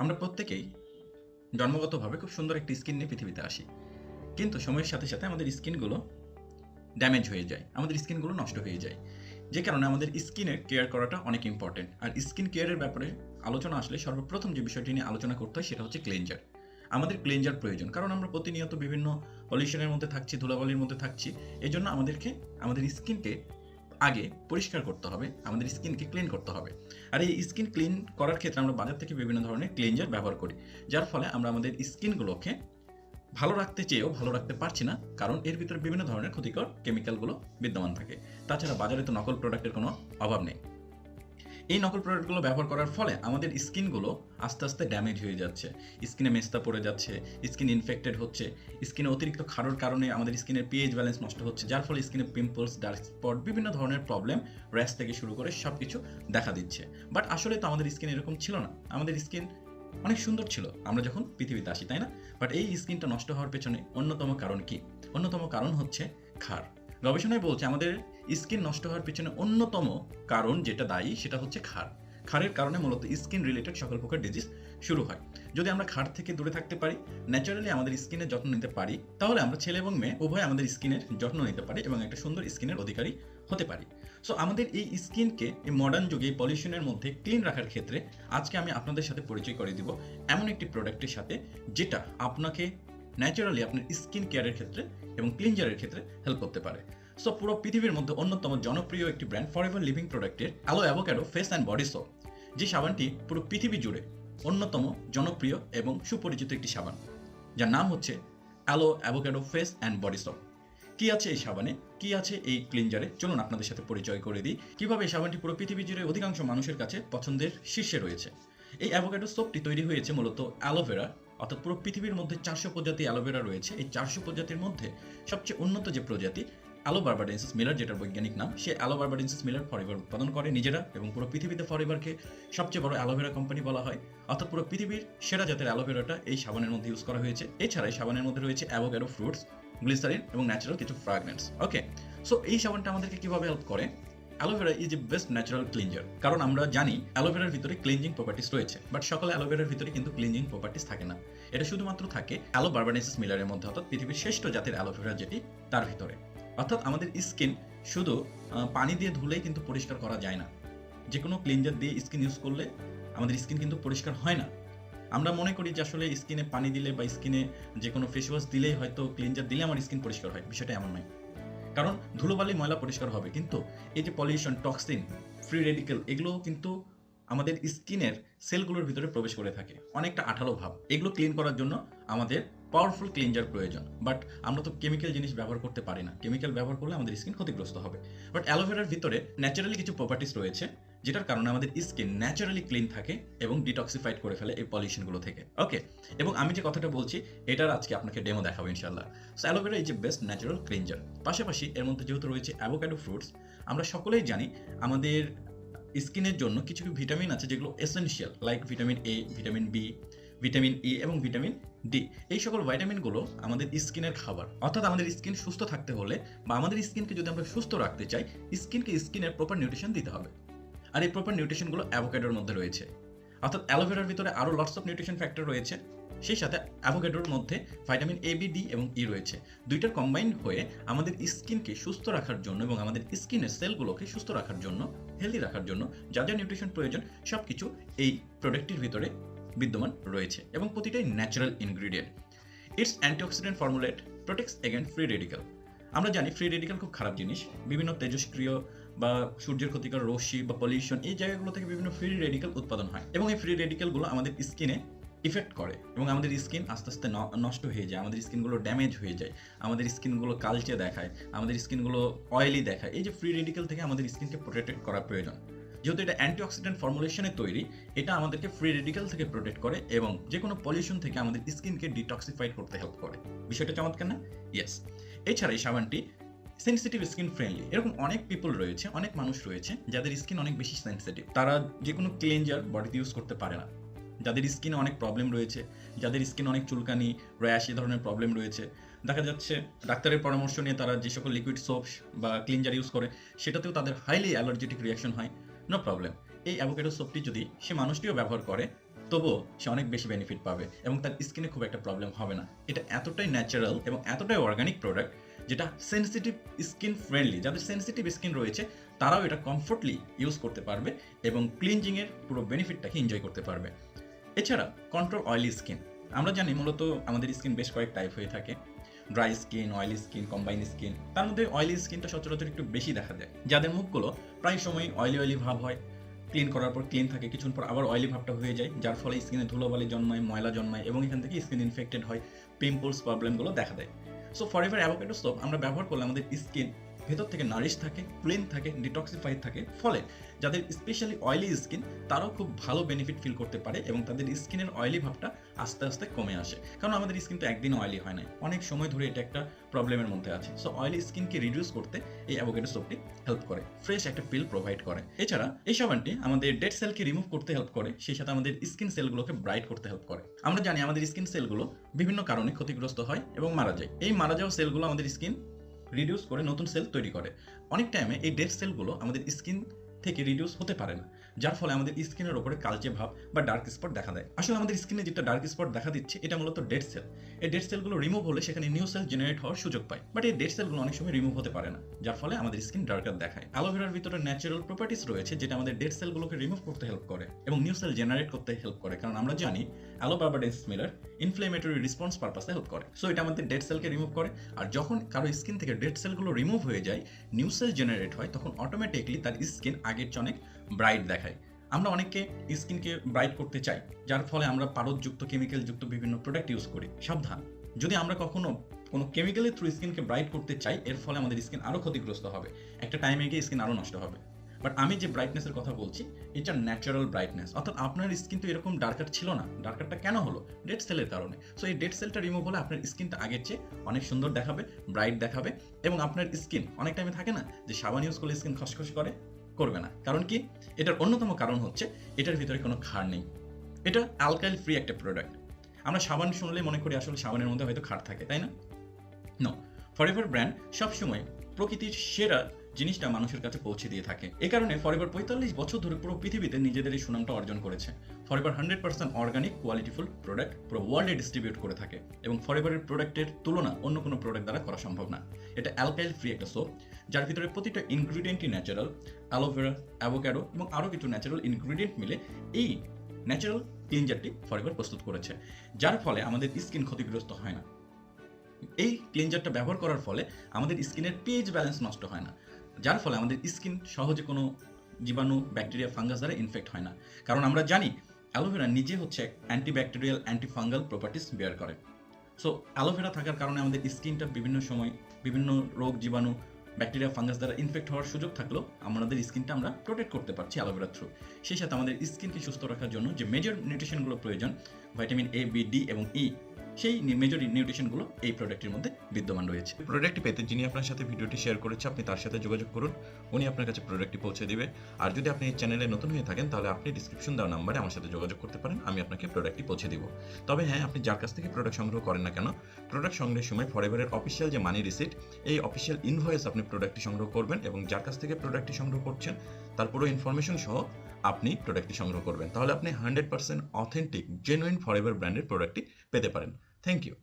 আমরা প্রত্যেকেই জন্মগতভাবে খুব সুন্দর একটি স্কিন নিয়ে পৃথিবীতে আসি, কিন্তু সময়ের সাথে সাথে আমাদের স্কিনগুলো ড্যামেজ হয়ে যায়, আমাদের স্কিনগুলো নষ্ট হয়ে যায়। যে কারণে আমাদের স্কিনের কেয়ার করাটা অনেক ইম্পর্টেন্ট। আর স্কিন কেয়ারের ব্যাপারে আলোচনা আসলে সর্বপ্রথম যে বিষয়টি নিয়ে আলোচনা করতে হয় সেটা হচ্ছে ক্লিনজার। আমাদের ক্লিনজার প্রয়োজন, কারণ আমরা প্রতিনিয়ত বিভিন্ন পলিউশনের মধ্যে থাকছি, ধুলাবালির মধ্যে থাকছি। এই জন্য আমাদেরকে আমাদের স্কিনকে আগে পরিষ্কার করতে হবে, আমাদের স্কিনকে ক্লিন করতে হবে। আর এই স্কিন ক্লিন করার ক্ষেত্রে আমরা বাজার থেকে বিভিন্ন ধরনের ক্লিনজার ব্যবহার করি, যার ফলে আমরা আমাদের স্কিনগুলোকে ভালো রাখতে চেয়েও ভালো রাখতে পারছি না, কারণ এর ভিতরে বিভিন্ন ধরনের ক্ষতিকর কেমিক্যালগুলো বিদ্যমান থাকে। তাছাড়া বাজারে তো নকল প্রোডাক্টের কোনো অভাব নেই। এই নকল প্রোডাক্টগুলো ব্যবহার করার ফলে আমাদের স্কিনগুলো আস্তে আস্তে ড্যামেজ হয়ে যাচ্ছে, স্কিনে মেস্তা পড়ে যাচ্ছে, স্কিন ইনফেক্টেড হচ্ছে, স্কিনে অতিরিক্ত খাড়োর কারণে আমাদের স্কিনের পিএইচ ব্যালেন্স নষ্ট হচ্ছে, যার ফলে স্কিনে পিম্পলস, ডার্ক স্পট, বিভিন্ন ধরনের প্রবলেম, র্যাশ থেকে শুরু করে সব কিছু দেখা দিচ্ছে। বাট আসলে তো আমাদের স্কিন এরকম ছিল না, আমাদের স্কিন অনেক সুন্দর ছিল আমরা যখন পৃথিবীতে আসি, তাই না? বাট এই স্কিনটা নষ্ট হওয়ার পেছনে অন্যতম কারণ কি? অন্যতম কারণ হচ্ছে ক্ষার। গবেষণায় বলছে আমাদের স্কিন নষ্ট হওয়ার পেছনে অন্যতম কারণ যেটা দায়ী সেটা হচ্ছে ক্ষার। ক্ষারের কারণে মূলত স্কিন রিলেটেড সকল প্রকার ডিজিজ শুরু হয়। যদি আমরা ক্ষার থেকে দূরে থাকতে পারি, ন্যাচারালি আমাদের স্কিনের যত্ন নিতে পারি, তাহলে আমরা ছেলে এবং মেয়ে উভয় আমাদের স্কিনের যত্ন নিতে পারি এবং একটা সুন্দর স্কিনের অধিকারী হতে পারি। সো আমাদের এই স্কিনকে এই মডার্ন যুগে পলিউশনের মধ্যে ক্লিন রাখার ক্ষেত্রে আজকে আমি আপনাদের সাথে পরিচয় করে দিব এমন একটি প্রোডাক্টের সাথে, যেটা আপনাকে ন্যাচারালি আপনার স্কিন কেয়ারের ক্ষেত্রে এবং ক্লিনজারের ক্ষেত্রে হেল্প করতে পারে। সো পুরো পৃথিবীর মধ্যে অন্যতম জনপ্রিয় একটি ব্র্যান্ড ফরএভার লিভিং প্রোডাক্টের aloe avocado face and body soap, যে সাবানটি পুরো পৃথিবী জুড়ে অন্যতম জনপ্রিয় এবং সুপরিচিত একটি সাবান, যার নাম হচ্ছে aloe avocado face and body soap. কি আছে এই সাবানে, কি আছে এই ক্লিনজারে, চলুন আপনাদের সাথে পরিচয় করে দিই কিভাবে এই সাবানটি পুরো পৃথিবী জুড়ে অধিকাংশ মানুষের কাছে পছন্দের শীর্ষে রয়েছে। এই অ্যাভোক্যাডো সোপটি তৈরি হয়েছে মূলত অ্যালোভেরা, অর্থাৎ পুরো পৃথিবীর মধ্যে 400 প্রজাতি অ্যালোভেরা রয়েছে। এই 400 প্রজাতির মধ্যে সবচেয়ে উন্নত যে প্রজাতি অ্যালো বার্বাডেন্সিস মিলার, যেটার বৈজ্ঞানিক নাম, সে অ্যালো বার্বাডেন্সিস মিলার ফরএভার উৎপাদন করে নিজেরা, এবং পুরো পৃথিবীতে ফরএভারকে সবচেয়ে বড় অ্যালোভেরা কোম্পানি বলা হয়। অর্থাৎ পুরো পৃথিবীর সেরা জাতের অ্যালোভেরাটা এই সাবানের মধ্যে ইউজ করা হয়েছে। এছাড়াই সাবানের মধ্যে রয়েছে অ্যাভোক্যাডো ফ্রুটস, গ্লিসারিন এবং ন্যাচারাল কিছু ফ্র্যাগনেন্স। ওকে, সো এই সাবানটা আমাদেরকে কিভাবে হেল্প করে? Aloe vera is a best natural cleanser, কারণ আমরা জানি অ্যালোভেরার ভিতরে ক্লিনজিং প্রপার্টিস রয়েছে, বাট সকল অ্যালোভেরার ভিতরে কিন্তু ক্লিনজিং প্রপার্টিস থাকে না। এটা শুধুমাত্র থাকে অ্যালো বার্বাডেন্সিস মিলারের মধ্যে, অর্থাৎ পৃথিবীর শ্রেষ্ঠ জাতের অ্যালোভেরা যেটি, তার ভিতরে। অর্থাৎ আমাদের স্কিন শুধু পানি দিয়ে ধুলেই কিন্তু পরিষ্কার করা যায় না। যে কোনো ক্লিনজার দিয়ে স্কিন ইউজ করলে আমাদের স্কিন কিন্তু পরিষ্কার হয় না। আমরা মনে করি যে আসলে স্কিনে পানি দিলে বা স্কিনে যে কোনো ফেস ওয়াশ দিলেই, হয়তো ক্লিনজার দিলে আমার স্কিন পরিষ্কার হয়, বিষয়টা এমন নয়। কারণ ধুলোবালি ময়লা পরিষ্কার হবে, কিন্তু এই যে পলিউশন, টক্সিন, ফ্রি রেডিক্যাল, এগুলো কিন্তু আমাদের স্কিনের সেলগুলোর ভিতরে প্রবেশ করে থাকে, অনেকটা আঠালো ভাব। এগুলো ক্লিন করার জন্য আমাদের পাওয়ারফুল ক্লিনজার প্রয়োজন। বাট আমরা তো কেমিক্যাল জিনিস ব্যবহার করতে পারি না, কেমিক্যাল ব্যবহার করলে আমাদের স্কিন ক্ষতিগ্রস্ত হবে। বাট অ্যালোভেরার ভিতরে ন্যাচারালি কিছু প্রপার্টিস রয়েছে, যেটার কারণে আমাদের স্কিন ন্যাচারালি ক্লিন থাকে এবং ডিটক্সিফাইড করে ফেলে এই পলিউশনগুলো থেকে। ওকে, এবং আমি যে কথাটা বলছি এটার আজকে আপনাকে ডেমো দেখাবো ইনশাল্লাহ। So aloe vera is a best natural cleanser. পাশাপাশি এর মধ্যে যেহেতু রয়েছে অ্যাভোক্যাডো ফ্রুটস, আমরা সকলেই জানি আমাদের স্কিনের জন্য কিছু ভিটামিন আছে যেগুলো essential, like vitamin A, vitamin B, vitamin E এবং ভিটামিন ডি। এই সকল ভাইটামিনগুলো আমাদের স্কিনের খাবার। অর্থাৎ আমাদের স্কিন সুস্থ থাকতে হলে বা আমাদের স্কিনকে যদি আমরা সুস্থ রাখতে চাই, স্কিনের প্রপার নিউট্রিশন দিতে হবে। আর এই প্রপার নিউট্রিশনগুলো অ্যাভোক্যাডোর মধ্যে রয়েছে। অর্থাৎ অ্যালোভেরার ভিতরে আরও লটস অফ নিউট্রিশন ফ্যাক্টর রয়েছে, সেই সাথে অ্যাভোক্যাডোর মধ্যে ভাইটামিন এ, বি, ডি এবং ই রয়েছে। দুইটার কম্বাইন হয়ে আমাদের স্কিনকে সুস্থ রাখার জন্য এবং আমাদের স্কিনের সেলগুলোকে সুস্থ রাখার জন্য, হেলদি রাখার জন্য যা যা নিউট্রিশন প্রয়োজন সব কিছু এই প্রোডাক্টটির ভিতরে বিদ্যমান রয়েছে, এবং প্রতিটাই natural ingredient. It's antioxidant formulate protects against free radical. আমরা জানি ফ্রি রেডিক্যাল খুব খারাপ জিনিস। বিভিন্ন তেজস্ক্রিয় বা সূর্যের ক্ষতিকর রশ্মি বা পলিউশন, এই জায়গাগুলো থেকে বিভিন্ন ফ্রি রেডিক্যাল উৎপাদন হয়, এবং এই ফ্রি রেডিক্যালগুলো আমাদের স্কিনে ইফেক্ট করে এবং আমাদের স্কিন আস্তে আস্তে নষ্ট হয়ে যায়, আমাদের স্কিনগুলো ড্যামেজ হয়ে যায়, আমাদের স্কিনগুলো কালচে দেখায়, আমাদের স্কিনগুলো অয়েলি দেখায়। এই যে ফ্রি রেডিক্যাল থেকে আমাদের স্কিনকে প্রোটেক্ট করা প্রয়োজন। যেহেতু এটা অ্যান্টিঅক্সিডেন্ট ফর্মুলেশনে তৈরি, এটা আমাদেরকে ফ্রি রেডিক্যাল থেকে প্রোটেক্ট করে এবং যে কোনো পলিউশন থেকে আমাদের স্কিনকে ডিটক্সিফাইড করতে হেল্প করে। বিষয়টা চমৎকার না? ইয়েস। এছাড়া এই সাবানটি সেন্সিটিভ স্কিন ফ্রেন্ডলি। এরকম অনেক পিপল রয়েছে, অনেক মানুষ রয়েছে যাদের স্কিন অনেক বেশি সেন্সিটিভ, তারা যে কোনো ক্লিনজার বডিতে ইউজ করতে পারে না। যাদের স্কিনে অনেক প্রবলেম রয়েছে, যাদের স্কিনে অনেক চুলকানি, র্যাশ, এই ধরনের প্রবলেম রয়েছে, দেখা যাচ্ছে ডাক্তারের পরামর্শ নিয়ে তারা যে সকল লিকুইড সোপ বা ক্লিনজার ইউজ করে সেটাতেও তাদের হাইলি অ্যালার্জেটিক রিয়াকশন হয়। নো প্রবলেম, এই অ্যাভোক্যাডো সোপটি যদি সে মানুষটিও ব্যবহার করে, তবুও সে অনেক বেশি বেনিফিট পাবে এবং তার স্কিনে খুব একটা প্রবলেম হবে না। এটা এতটাই ন্যাচারাল এবং এতটাই অর্গানিক প্রোডাক্ট যেটা সেনসিটিভ স্কিন ফ্রেন্ডলি, যাদের সেনসিটিভ স্কিন রয়েছে তারাও এটা কমফোর্টলি ইউজ করতে পারবে এবং ক্লিনজিংয়ের পুরো বেনিফিটটাকে এনজয় করতে পারবে। এছাড়া কন্ট্রোল অয়েলি স্কিন, আমরা জানি মূলত আমাদের স্কিন বেশ কয়েক টাইপ হয়ে থাকে, dry skin, oily skin, combine skin. তার মধ্যে অয়েলি স্কিনটা সচরাচর একটু বেশি দেখা যায়, যাদের মুখগুলো প্রায় সময় অয়েলি ভাব হয়, ক্লিন করার পর ক্লিন থাকে, কিছুক্ষণ পর আবার অয়েলি ভাবটা হয়ে যায়, যার ফলে স্কিনে ধুলোবালি জন্মায়, ময়লা জন্মায় এবং এখান থেকে স্কিন ইনফেক্টেড হয়, পিম্পলস প্রবলেমগুলো দেখা দেয়। সো ফরএভার অ্যাভোকাডো সোপ আমরা ব্যবহার করলে আমাদের স্কিন ভেতর থেকে নারিশ থাকে, ক্লিন থাকে, ডিটক্সিফাইড থাকে, ফলে যাদের স্পেশালি অয়েলি স্কিন তারাও খুব ভালো বেনিফিট ফিল করতে পারে এবং তাদের স্কিনের অয়েলি ভাবটা আস্তে আস্তে কমে আসে। কারণ আমাদের স্কিন তো একদিন অয়েলি হয় না, অনেক সময় ধরে এটা একটা প্রবলেমের মধ্যে আছে। সো অয়েলি স্কিনকে রিডিউস করতে এই অ্যাভোকাডো সোপটি হেল্প করে, ফ্রেশ একটা ফিল প্রোভাইড করে। এছাড়া এই সাবানটি আমাদের ডেড সেলকে রিমুভ করতে হেল্প করে, সেই সাথে আমাদের স্কিন সেলগুলোকে ব্রাইট করতে হেল্প করে। আমরা জানি আমাদের স্কিন সেলগুলো বিভিন্ন কারণে ক্ষতিগ্রস্ত হয় এবং মারা যায়। এই মারা যাওয়া সেলগুলো আমাদের স্কিন রিডিউস করে নতুন সেল তৈরি করে। অনেক টাইমে এই ডেড সেলগুলো আমাদের স্কিন থেকে রিডিউস হতে পারে না, যার ফলে আমাদের স্কিনের ওপরে কালচে ভাব বা ডার্ক স্পট দেখা দেয়। আসলে আমাদের স্কিনে যেটা ডার্ক স্পট দেখা দিচ্ছে এটা মূলত ডেড সেল। এই ডেড সেলগুলো রিমুভ হলে সেখানে নিউ সেল জেনারেট হওয়ার সুযোগ পায়, বাট এই ডেড সেলগুলো অনেক সময় রিমুভ হতে পারে না, যার ফলে আমাদের স্কিন ডার্কার দেখায়। অ্যালোভেরার ভিতরে ন্যাচারাল প্রপার্টিস রয়েছে যেটা আমাদের ডেড সেলগুলোকে রিমুভ করতে হেল্প করে এবং নিউ সেল জেনারেট করতে হেল্প করে, কারণ আমরা জানি অ্যালোবার্বাডেন্স মিলার ইনফ্লেমেটরি রেসপন্স পারপাসে হেল্প করে। সো এটা আমাদের ডেড সেলকে রিমুভ করে, আর যখন কারো স্কিন থেকে ডেড সেলগুলো রিমুভ হয়ে যায়, নিউ সেল জেনারেট হয়, তখন অটোমেটিকলি তার স্কিন আগের চেয়ে অনেক ব্রাইট দেখায়। আমরা অনেককে স্কিনকে ব্রাইট করতে চাই, যার ফলে আমরা পারদযুক্ত কেমিক্যালযুক্ত বিভিন্ন প্রোডাক্ট ইউজ করি। সাবধান, যদি আমরা কখনো কোনো কেমিক্যালের থ্রু স্কিনকে ব্রাইট করতে চাই, এর ফলে আমাদের স্কিন আরও ক্ষতিগ্রস্ত হবে, একটা টাইমে গিয়ে স্কিন আরও নষ্ট হবে। বাট আমি যে ব্রাইটনেসের কথা বলছি এটা ন্যাচারাল ব্রাইটনেস, অর্থাৎ আপনার স্কিন তো এরকম ডার্কার ছিল না, ডার্কারটা কেন হলো? ডেড সেলের কারণে। সো এই ডেড সেলটা রিমুভ হলে আপনার স্কিনটা আগের চেয়ে অনেক সুন্দর দেখাবে, ব্রাইট দেখাবে এবং আপনার স্কিন অনেক টাইমে থাকে না যে সাবান ইউজ করলে স্কিন খসখস করবে না। কারণ কি? এটার অন্যতম কারণ হচ্ছে এটার ভিতরে কোনো ক্ষার নেই, এটা অ্যালকাইল ফ্রি একটা প্রোডাক্ট। আমরা সাবান শুনলে মনে করি আসলে সাবানের মধ্যে হয়তো ক্ষার থাকে, তাই না? নো, ফরএভার ব্র্যান্ড সবসময় প্রকৃতির সেরা জিনিসটা মানুষের কাছে পৌঁছে দিয়ে থাকে। এ কারণে ফরএভার 45 বছর ধরে পুরো পৃথিবীতে নিজেদের এই সুনামটা অর্জন করেছে। ফরএভার 100% অর্গানিক কোয়ালিটিফুল প্রোডাক্ট পুরো ওয়ার্ল্ডে ডিস্ট্রিবিউট করে থাকে এবং ফরএভারের প্রোডাক্টের তুলনা অন্য কোনো প্রোডাক্ট দ্বারা করা সম্ভব না। এটা অ্যালকাইল ফ্রি একটা সোপ, যার ভিতরে প্রতিটা ইনগ্রিডিয়েন্টই ন্যাচারাল, অ্যালোভেরা, অ্যাভোক্যাডো এবং আরও কিছু ন্যাচারাল ইনগ্রিডিয়েন্ট মিলে এই ন্যাচারাল ক্লিনজারটি ফরএভার প্রস্তুত করেছে, যার ফলে আমাদের স্কিন ক্ষতিগ্রস্ত হয় না। এই ক্লিনজারটা ব্যবহার করার ফলে আমাদের স্কিনের পিএইচ ব্যালেন্স নষ্ট হয় না, যার ফলে আমাদের স্কিন সহজে কোনো জীবাণু, ব্যাকটেরিয়া, ফাঙ্গাস দ্বারা ইনফেক্ট হয় না। কারণ আমরা জানি অ্যালোভেরা নিজে হচ্ছে অ্যান্টিব্যাকটেরিয়াল, অ্যান্টিফাঙ্গাল প্রপার্টিস বেয়ার করে। সো অ্যালোভেরা থাকার কারণে আমাদের স্কিনটা বিভিন্ন সময় বিভিন্ন রোগ, জীবাণু, ব্যাকটেরিয়া, ফাঙ্গাস দ্বারা ইনফেক্ট হওয়ার সুযোগ থাকলেও আমাদের স্কিনটা আমরা প্রোটেক্ট করতে পারছি অ্যালোভেরা থ্রু। সেই সাথে আমাদের স্কিনকে সুস্থ রাখার জন্য যে মেজর নিউট্রিশনগুলো প্রয়োজন, ভিটামিন এ, বি, ডি এবং ই, সেই মেজর নিউট্রিশনগুলো এই প্রোডাক্টের মধ্যে বিদ্যমান রয়েছে। প্রোডাক্টটি পেতে যিনি আপনার সাথে ভিডিওটি শেয়ার করেছে আপনি তার সাথে যোগাযোগ করুন, উনি আপনার কাছে প্রোডাক্টটি পৌঁছে দিবে। আর যদি আপনি এই চ্যানেলে নতুন হয়ে থাকেন তাহলে আপনি ডিসক্রিপশন দেওয়া নাম্বারে আমার সাথে যোগাযোগ করতে পারেন, আমি আপনাকে প্রোডাক্টটি পৌঁছে দিব। তবে হ্যাঁ, আপনি যার কাছ থেকে প্রোডাক্ট সংগ্রহ করেন না কেন, প্রোডাক্ট সংগ্রহের সময় ফরএভারের অফিসিয়াল যে মানি রিসিট, এই অফিসিয়াল ইনভয়েস আপনি প্রোডাক্টটি সংগ্রহ করবেন এবং যার কাছ থেকে প্রোডাক্টটি সংগ্রহ করছেন তার পুরো ইনফরমেশন সহ আপনি প্রোডাক্টটি সংগ্রহ করবেন। তাহলে আপনি 100% অথেন্টিক জেনুইন ফরএভার ব্র্যান্ডের প্রোডাক্টটি পেতে পারেন। Thank you.